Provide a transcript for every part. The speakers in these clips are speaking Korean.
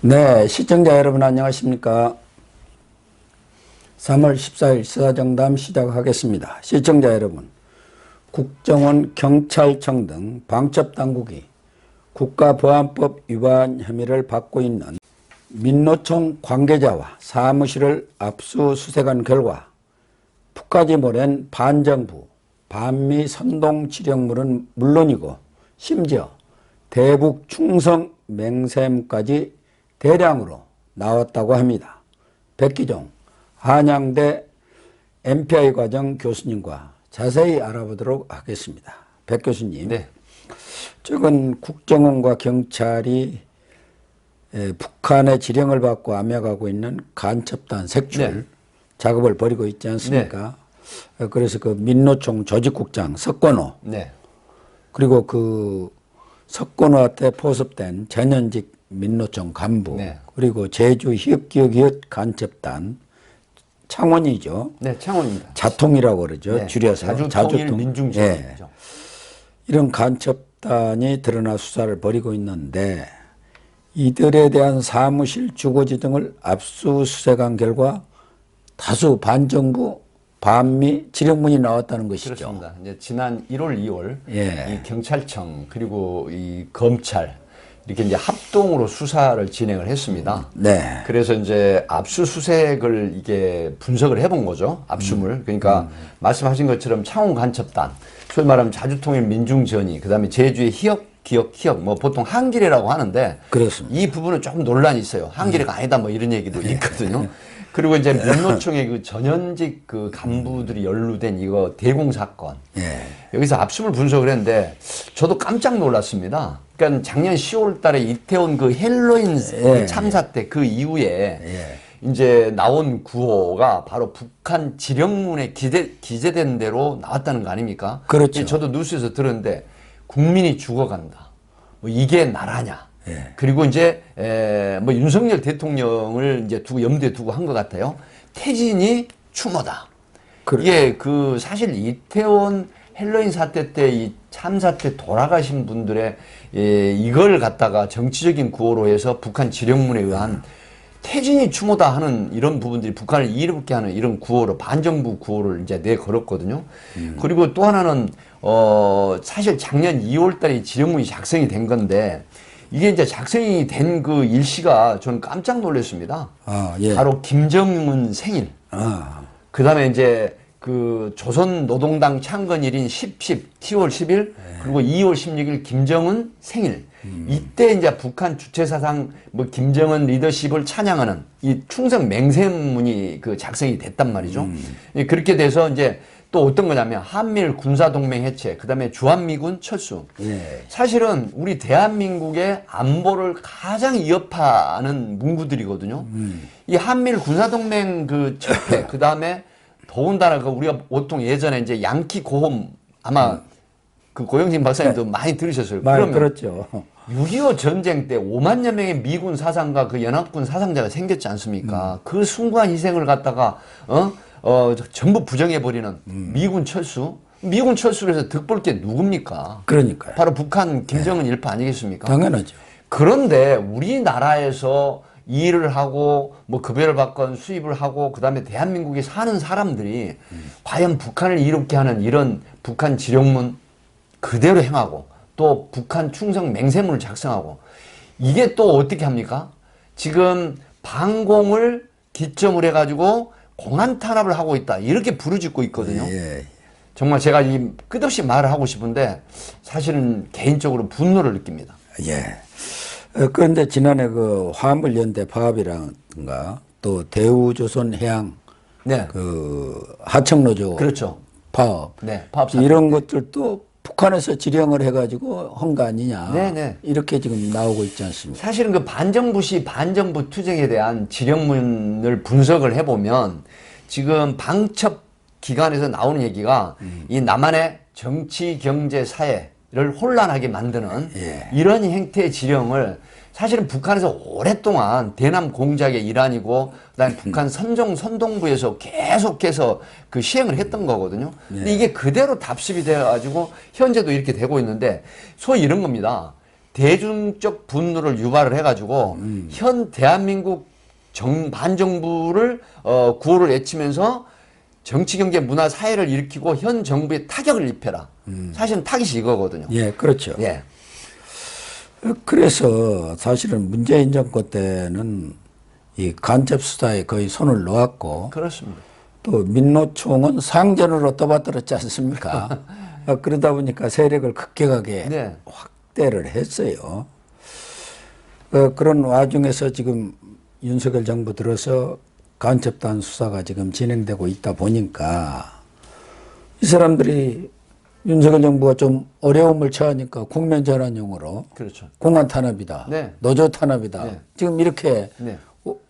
네, 시청자 여러분 안녕하십니까? 3월 14일 시사정담 시작하겠습니다. 시청자 여러분, 국정원, 경찰청 등 방첩당국이 국가보안법 위반 혐의를 받고 있는 민노총 관계자와 사무실을 압수수색한 결과 푸까지모랜 반정부, 반미 선동 지령물은 물론이고 심지어 대북 충성 맹세문까지 대량으로 나왔다고 합니다. 백기종 한양대 MPI 과정 교수님과 자세히 알아보도록 하겠습니다. 백 교수님, 네. 최근 국정원과 경찰이 북한의 지령을 받고 암약하고 있는 간첩단 색출 작업을 벌이고 있지 않습니까? 그래서 그 민노총 조직국장 석권호, 그리고 그 석권호한테 포섭된 전현직 민노총 간부, 그리고 제주 hiop기억이었 간첩단 창원이죠. 네, 창원입니다. 자통이라고 그러죠. 줄여서 자주통일민중지원이죠. 이런 간첩단이 드러나 수사를 벌이고 있는데 이들에 대한 사무실, 주거지 등을 압수수색한 결과 다수 반정부, 반미 지령문이 나왔다는 것이죠. 그렇습니다. 이제 지난 1월, 2월 이 경찰청 그리고 이 검찰 이렇게 이제 합동으로 수사를 진행을 했습니다. 네. 그래서 이제 압수수색을 이게 분석을 해본 거죠. 압수물. 그러니까 말씀하신 것처럼 창원 간첩단, 소위 말하면 자주통일 민중전이, 그다음에 제주의 기억, 뭐 보통 한길이라고 하는데 그렇습니다. 이 부분은 조금 논란이 있어요. 한길이가 아니다 뭐 이런 얘기도 있거든요. 그리고 이제 민노총의 그 전현직 그 간부들이 연루된 이거 대공 사건. 여기서 압수물 분석을 했는데 저도 깜짝 놀랐습니다. 그러니까 작년 10월 달에 이태원 그 헬로윈 참사 때 그 이후에 이제 나온 구호가 바로 북한 지령문에 기재된 대로 나왔다는 거 아닙니까? 그렇죠. 저도 뉴스에서 들었는데 국민이 죽어간다. 뭐 이게 나라냐. 그리고 이제 뭐 윤석열 대통령을 이제 염두에 두고 한 것 같아요. 태진이 추모다. 이게 그 사실 이태원 헬로윈 사태 때 이 참사 때 돌아가신 분들의 이걸 갖다가 정치적인 구호로 해서 북한 지령문에 의한 태진이 추모다 하는 이런 부분들이 북한을 이롭게 하는 이런 구호로 반정부 구호를 이제 내걸었거든요. 그리고 또 하나는 사실 작년 2월 달에 지령문이 작성이 된 건데 이게 이제 작성이 된 그 일시가 저는 깜짝 놀랐습니다. 바로 김정은 생일. 그 다음에 이제 그 조선노동당 창건일인 10월 10일 그리고 2월 16일 김정은 생일. 이때 이제 북한 주체사상 뭐 김정은 리더십을 찬양하는 이 충성 맹세문이 그 작성이 됐단 말이죠. 그렇게 돼서 이제 또 어떤 거냐면 한미일 군사동맹 해체, 그 다음에 주한미군 철수. 사실은 우리 대한민국의 안보를 가장 위협하는 문구들이거든요. 이 한미일 군사동맹 그 철폐, 그 다음에 더군다나 그 우리가 보통 예전에 이제 양키 고홈 아마 그 고영진 박사님도 많이 들으셨어요. 많이 들었죠. 6.25 전쟁 때 5만여 명의 미군 사상과 그 연합군 사상자가 생겼지 않습니까? 그 순간 희생을 갖다가 전부 부정해버리는 미군 철수. 미군 철수를 해서 득볼 게 누굽니까? 그러니까요. 바로 북한 김정은 일파 아니겠습니까? 당연하죠. 그런데 우리나라에서 일을 하고 뭐 급여를 받건 수입을 하고 그다음에 대한민국에 사는 사람들이 과연 북한을 이롭게 하는 이런 북한 지령문 그대로 행하고 또 북한 충성 맹세문을 작성하고 이게 또 어떻게 합니까? 지금 방공을 기점으로 해가지고 공안 탄압을 하고 있다 이렇게 부르짖고 있거든요. 정말 제가 이 끝없이 말을 하고 싶은데 사실은 개인적으로 분노를 느낍니다. 그런데 지난해 그 화물연대 파업이라든가 또 대우조선해양 그 하청노조 그렇죠. 파업, 파업 이런 것들도 북한에서 지령을 해가지고 한 거 아니냐 이렇게 지금 나오고 있지 않습니까? 사실은 그 반정부시 반정부 투쟁에 대한 지령문을 분석을 해보면 지금 방첩 기관에서 나오는 얘기가 이 남한의 정치, 경제, 사회를 혼란하게 만드는 이런 형태의 지령을 사실은 북한에서 오랫동안 대남 공작의 일환이고 그다음에 북한 선동부에서 계속해서 그 시행을 했던 거거든요. 근데 이게 그대로 답습이 돼가지고 현재도 이렇게 되고 있는데 소위 이런 겁니다. 대중적 분노를 유발을 해가지고 현 대한민국 반정부를 구호를 외치면서 정치, 경제, 문화, 사회를 일으키고 현 정부에 타격을 입혀라. 사실은 타깃이 이거거든요. 예, 그렇죠. 예. 그래서 사실은 문재인 정권 때는 이 간첩 수사에 거의 손을 놓았고, 그렇습니다. 또 민노총은 상전으로 떠받들었지 않습니까? 그러다 보니까 세력을 급격하게 네. 확대를 했어요. 그런 와중에서 지금 윤석열 정부 들어서 간첩단 수사가 지금 진행되고 있다 보니까 이 사람들이 윤석열 정부가 좀 어려움을 처하니까 국면 전환용으로 그렇죠. 공안 탄압이다, 네. 노조 탄압이다. 네. 지금 이렇게 네.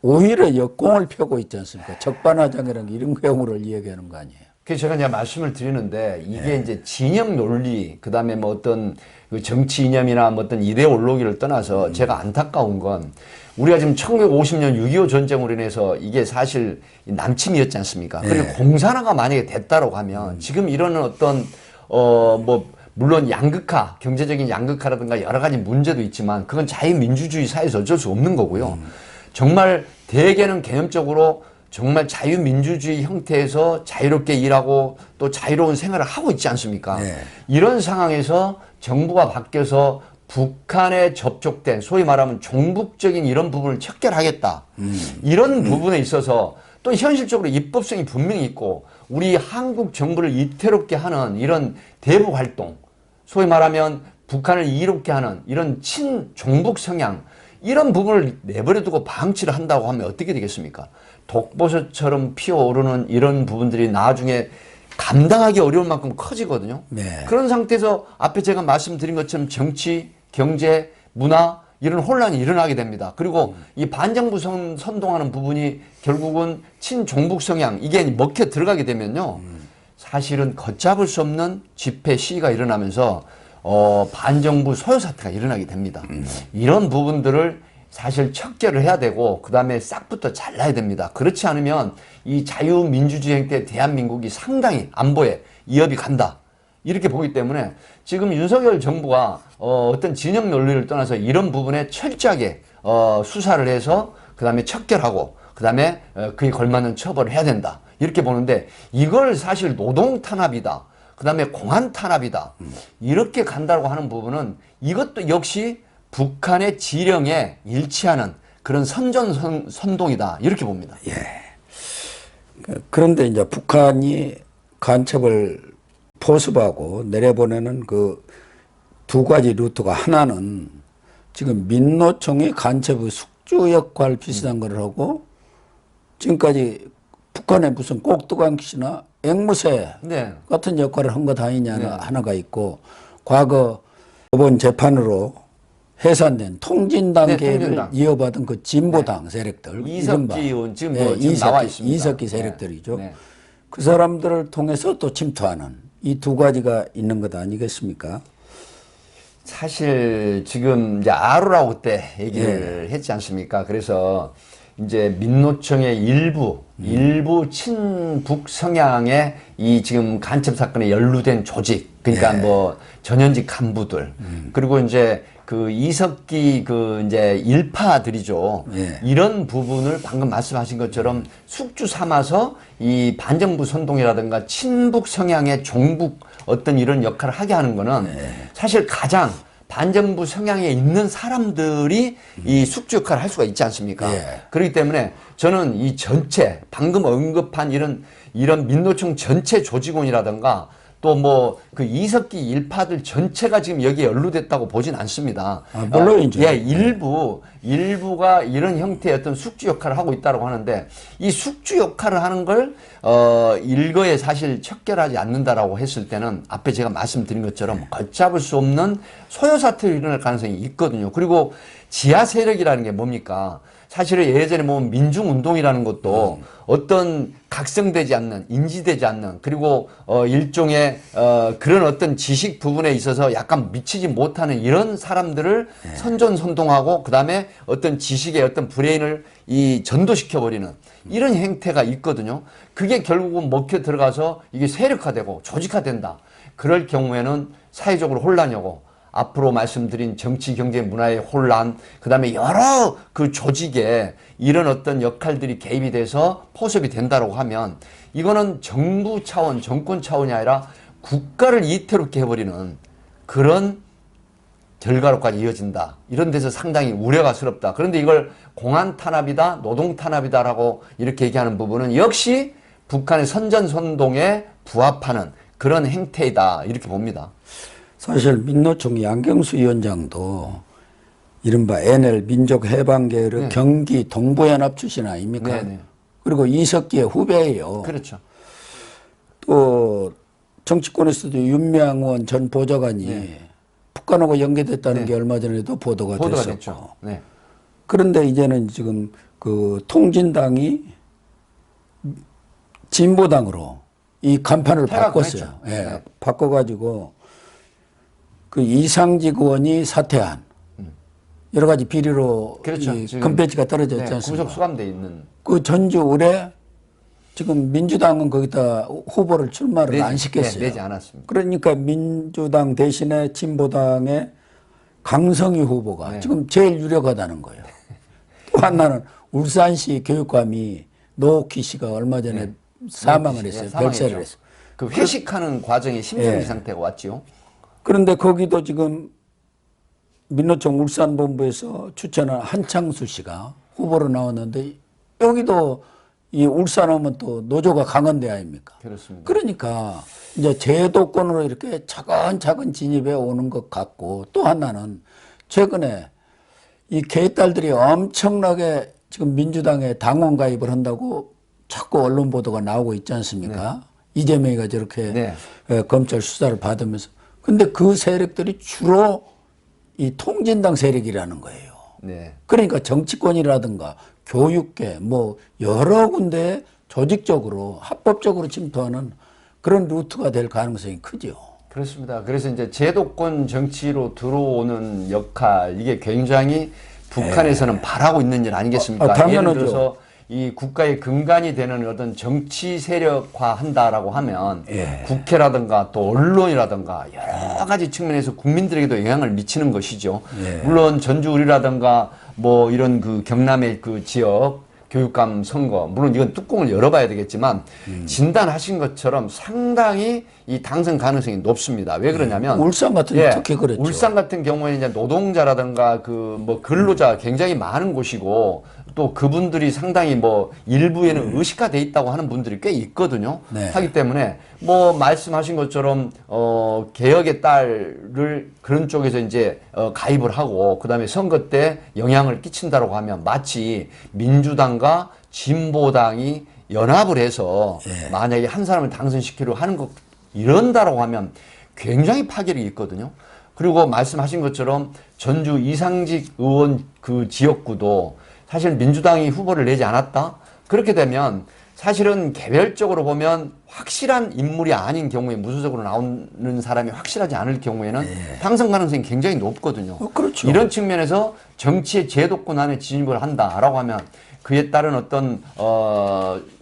오히려 역공을 펴고 있지 않습니까? 적반하장이라는 이런 경우를 이야기하는 거 아니에요. 그래서 제가 이제 말씀을 드리는데 이게 이제 진영 논리, 그 다음에 뭐 어떤 그 정치 이념이나 뭐 어떤 이데올로기를 떠나서 제가 안타까운 건 우리가 지금 1950년 6.25 전쟁으로 인해서 이게 사실 남침이었지 않습니까? 그리고 공산화가 만약에 됐다고 하면 지금 이런 어떤 뭐 물론 양극화, 경제적인 양극화라든가 여러 가지 문제도 있지만 그건 자유민주주의 사회에서 어쩔 수 없는 거고요. 정말 대개는 개념적으로 정말 자유민주주의 형태에서 자유롭게 일하고 또 자유로운 생활을 하고 있지 않습니까? 네. 이런 상황에서 정부가 바뀌어서 북한에 접촉된 소위 말하면 종북적인 이런 부분을 척결하겠다. 이런 부분에 있어서 또 현실적으로 입법성이 분명히 있고 우리 한국 정부를 이태롭게 하는 이런 대북 활동, 소위 말하면 북한을 이롭게 하는 이런 친종북 성향, 이런 부분을 내버려두고 방치를 한다고 하면 어떻게 되겠습니까? 독버섯처럼 피어오르는 이런 부분들이 나중에 감당하기 어려울 만큼 커지거든요. 네. 그런 상태에서 앞에 제가 말씀드린 것처럼 정치, 경제, 문화 이런 혼란이 일어나게 됩니다. 그리고 이 반정부 선동하는 부분이 결국은 친종북 성향 이게 먹혀 들어가게 되면요. 사실은 걷잡을 수 없는 집회 시위가 일어나면서 반정부 소요 사태가 일어나게 됩니다. 이런 부분들을 사실 척결을 해야 되고 그다음에 싹부터 잘라야 됩니다. 그렇지 않으면 이 자유민주주의 형태 대한민국이 상당히 안보에 위협이 간다. 이렇게 보기 때문에 지금 윤석열 정부가 어떤 진영 논리를 떠나서 이런 부분에 철저하게 수사를 해서 그다음에 척결하고 그다음에 그에 걸맞는 처벌을 해야 된다. 이렇게 보는데 이걸 사실 노동 탄압이다. 그다음에 공안 탄압이다. 이렇게 간다고 하는 부분은 이것도 역시 북한의 지령에 일치하는 그런 선동이다. 이렇게 봅니다. 예. 그런데 이제 북한이 간첩을 포섭하고 내려보내는 그 두 가지 루트가 하나는 지금 민노총이 간첩의 숙주 역할 비슷한 걸 하고 지금까지 북한의 무슨 꼭두강시나 앵무새 네. 같은 역할을 한 것 아니냐 하나가 있고 과거 법원 재판으로 해산된 통진단계를 통진당. 이어받은 그 진보당 세력들 이석기 의원 지금 지금 나와 있습니다. 이석기 세력들이죠. 네. 그 사람들을 통해서 또 침투하는 이 두 가지가 있는 것 아니겠습니까? 사실 지금 이제 아루라고 그때 얘기를 했지 않습니까? 그래서 이제 민노총의 일부 친북 성향의 이 지금 간첩 사건에 연루된 조직, 그러니까 뭐 전현직 간부들, 그리고 이제 그 이석기 그 이제 일파들이죠. 이런 부분을 방금 말씀하신 것처럼 숙주 삼아서 이 반정부 선동이라든가 친북 성향의 종북 어떤 이런 역할을 하게 하는 거는 사실 가장 반정부 성향에 있는 사람들이 이 숙주 역할을 할 수가 있지 않습니까? 그렇기 때문에 저는 이 전체 방금 언급한 이런 민노총 전체 조직원이라든가 또 뭐 그 이석기 일파들 전체가 지금 여기에 연루됐다고 보진 않습니다. 물론이죠. 일부가 이런 형태의 어떤 숙주 역할을 하고 있다고 하는데 이 숙주 역할을 하는 걸 일거에 사실 척결하지 않는다라고 했을 때는 앞에 제가 말씀드린 것처럼 걷잡을 수 없는 소요 사태로 일어날 가능성이 있거든요. 그리고 지하 세력이라는 게 뭡니까? 사실은 예전에 보면 민중운동이라는 것도 어떤 각성되지 않는, 인지되지 않는, 그리고 일종의 그런 어떤 지식 부분에 있어서 약간 미치지 못하는 이런 사람들을 선전선동하고 그다음에 어떤 지식의 어떤 브레인을 이 전도시켜버리는 이런 행태가 있거든요. 그게 결국은 먹혀 들어가서 이게 세력화되고 조직화된다. 그럴 경우에는 사회적으로 혼란이 오고 앞으로 말씀드린 정치, 경제, 문화의 혼란, 그 다음에 여러 그 조직에 이런 어떤 역할들이 개입이 돼서 포섭이 된다고 하면 이거는 정부 차원, 정권 차원이 아니라 국가를 이태롭게 해버리는 그런 결과로까지 이어진다. 이런 데서 상당히 우려가스럽다. 그런데 이걸 공안 탄압이다, 노동 탄압이다라고 이렇게 얘기하는 부분은 역시 북한의 선전선동에 부합하는 그런 행태이다. 이렇게 봅니다. 사실 민노총 양경수 위원장도 이른바 NL 민족해방계열의 경기 동부연합 출신 아닙니까? 네네. 그리고 이석기의 후배예요. 그렇죠. 또 정치권에서도 윤명원 전 보좌관이 북한하고 연계됐다는 게 얼마 전에도 보도가 됐었고. 됐죠. 네. 그런데 이제는 지금 그 통진당이 진보당으로 이 간판을 바꿨어요. 예, 네. 바꿔가지고 그 이상직 의원이 사퇴한 여러 가지 비리로 그렇죠. 이 금배지가 떨어졌지 않습니까? 구속 수감돼 있는. 그 전주 의뢰 지금 민주당은 거기다 후보를 출마를 안 시켰어요. 내지 않았습니다. 그러니까 민주당 대신에 진보당의 강성희 후보가 지금 제일 유력하다는 거예요. 또 하나는 울산시 교육감이 노옥희 씨가 얼마 전에 사망을 했어요. 별세를 했어요. 그 회식하는 과정에 심정지 상태가 왔지요. 그런데 거기도 지금 민노총 울산본부에서 추천한 한창수 씨가 후보로 나왔는데 여기도 이 울산하면 또 노조가 강한 데 아닙니까? 그렇습니다. 그러니까 이제 제도권으로 이렇게 차근차근 진입해 오는 것 같고 또 하나는 최근에 이 개딸들이 엄청나게 지금 민주당에 당원 가입을 한다고 자꾸 언론 보도가 나오고 있지 않습니까? 이재명이가 저렇게 검찰 수사를 받으면서. 근데 그 세력들이 주로 이 통진당 세력이라는 거예요. 그러니까 정치권이라든가 교육계 뭐 여러 군데 조직적으로 합법적으로 침투하는 그런 루트가 될 가능성이 크죠. 그렇습니다. 그래서 이제 제도권 정치로 들어오는 역할 이게 굉장히 북한에서는 바라고 있는 일 아니겠습니까? 당연하죠. 예를 들어서 이 국가의 근간이 되는 어떤 정치 세력화 한다라고 하면 국회라든가 또 언론이라든가 여러 가지 측면에서 국민들에게도 영향을 미치는 것이죠. 물론 전주울이라든가 뭐 이런 그 경남의 그 지역 교육감 선거, 물론 이건 뚜껑을 열어봐야 되겠지만 진단하신 것처럼 상당히 이 당선 가능성이 높습니다. 왜 그러냐면 울산 같은 경우 특히 그렇죠. 울산 같은 경우에는 이제 노동자라든가 그 뭐 근로자 굉장히 많은 곳이고 또 그분들이 상당히 뭐 일부에는 의식화돼 있다고 하는 분들이 꽤 있거든요. 하기 때문에 뭐 말씀하신 것처럼 개혁의 딸을 그런 쪽에서 이제 가입을 하고 그다음에 선거 때 영향을 끼친다라고 하면 마치 민주당과 진보당이 연합을 해서 만약에 한 사람을 당선시키려고 하는 것 이런다라고 하면 굉장히 파괴력이 있거든요. 그리고 말씀하신 것처럼 전주 이상직 의원 그 지역구도 사실 민주당이 후보를 내지 않았다? 그렇게 되면 사실은 개별적으로 보면 확실한 인물이 아닌 경우에 무소속으로 나오는 사람이 확실하지 않을 경우에는 당선 가능성이 굉장히 높거든요. 그렇죠. 이런 측면에서 정치의 제도권 안에 진입을 한다라고 하면 그에 따른 어떤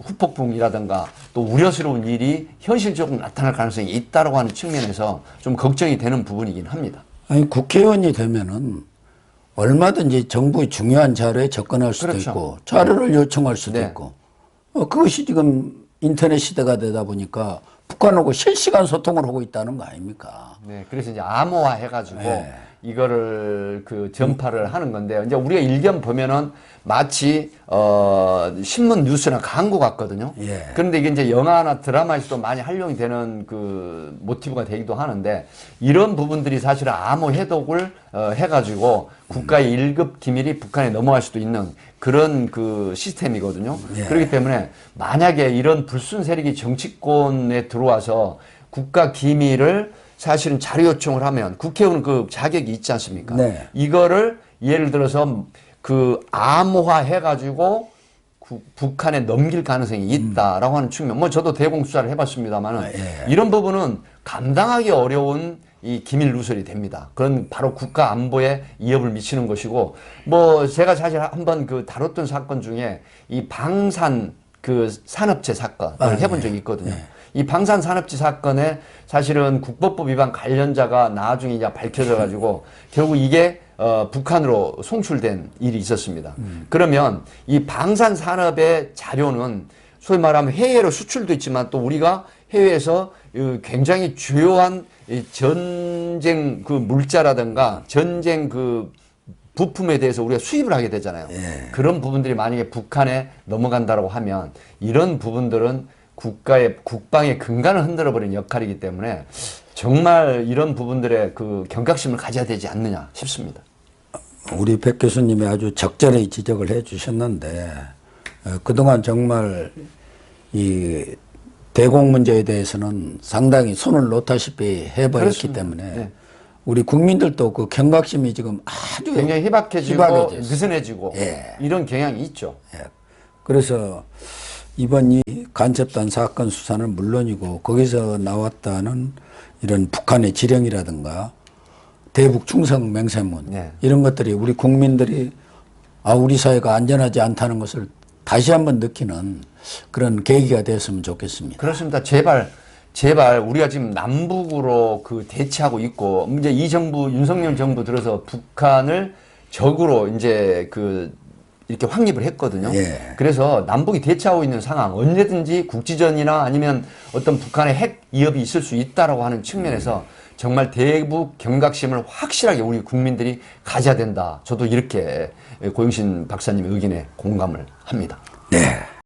후폭풍이라든가 또 우려스러운 일이 현실적으로 나타날 가능성이 있다라고 하는 측면에서 좀 걱정이 되는 부분이긴 합니다. 아니 국회의원이 되면은 얼마든지 정부의 중요한 자료에 접근할 수도 있고 자료를 요청할 수도 있고 그것이 지금 인터넷 시대가 되다 보니까 북한하고 실시간 소통을 하고 있다는 거 아닙니까? 그래서 이제 암호화 해가지고 이거를 그 전파를 하는 건데 이제 우리가 일견 보면은 마치 신문 뉴스나 광고 같거든요. 그런데 이게 이제 영화나 드라마에서도 많이 활용이 되는 그 모티브가 되기도 하는데 이런 부분들이 사실은 암호 해독을 해가지고 국가의 1급 기밀이 북한에 넘어갈 수도 있는 그런 그 시스템이거든요. 그렇기 때문에 만약에 이런 불순 세력이 정치권에 들어와서 국가 기밀을 사실은 자료 요청을 하면 국회의원은 그 자격이 있지 않습니까? 이거를 예를 들어서 그 암호화 해가지고 북한에 넘길 가능성이 있다라고 하는 측면. 뭐 저도 대공수사를 해봤습니다만은 이런 부분은 감당하기 어려운 이 기밀 누설이 됩니다. 그건 바로 국가 안보에 위협을 미치는 것이고 뭐 제가 사실 한번 그 다뤘던 사건 중에 이 방산 그 산업체 사건을 해본 적이 있거든요. 이 방산산업지 사건에 사실은 국법법 위반 관련자가 나중에 이제 밝혀져 가지고 결국 이게 북한으로 송출된 일이 있었습니다. 그러면 이 방산산업의 자료는 소위 말하면 해외로 수출도 있지만 또 우리가 해외에서 굉장히 주요한 이 전쟁 그 물자라든가 전쟁 그 부품에 대해서 우리가 수입을 하게 되잖아요. 예. 그런 부분들이 만약에 북한에 넘어간다고 하면 이런 부분들은 국가의 국방의 근간을 흔들어버리는 역할이기 때문에 정말 이런 부분들의 그 경각심을 가져야 되지 않느냐 싶습니다. 우리 백 교수님이 아주 적절히 지적을 해 주셨는데 그동안 정말 이 대공 문제에 대해서는 상당히 손을 놓다시피 해버렸기 그렇습니다. 때문에 네. 우리 국민들도 그 경각심이 지금 아주 굉장히 희박해지고 희박해졌어요. 느슨해지고 예. 이런 경향이 있죠. 예. 그래서 이번 이 간첩단 사건 수사는 물론이고 거기서 나왔다는 이런 북한의 지령이라든가 대북 충성 맹세문 네. 이런 것들이 우리 국민들이 우리 사회가 안전하지 않다는 것을 다시 한번 느끼는 그런 계기가 됐으면 좋겠습니다. 그렇습니다. 제발 우리가 지금 남북으로 그 대치하고 있고 이제 이 정부 윤석열 정부 들어서 북한을 적으로 이제 그 이렇게 확립을 했거든요. 예. 그래서 남북이 대치하고 있는 상황 언제든지 국지전이나 아니면 어떤 북한의 핵 위협이 있을 수 있다라고 하는 측면에서 정말 대북 경각심을 확실하게 우리 국민들이 가져야 된다. 저도 이렇게 고영신 박사님의 의견에 공감을 합니다. 네.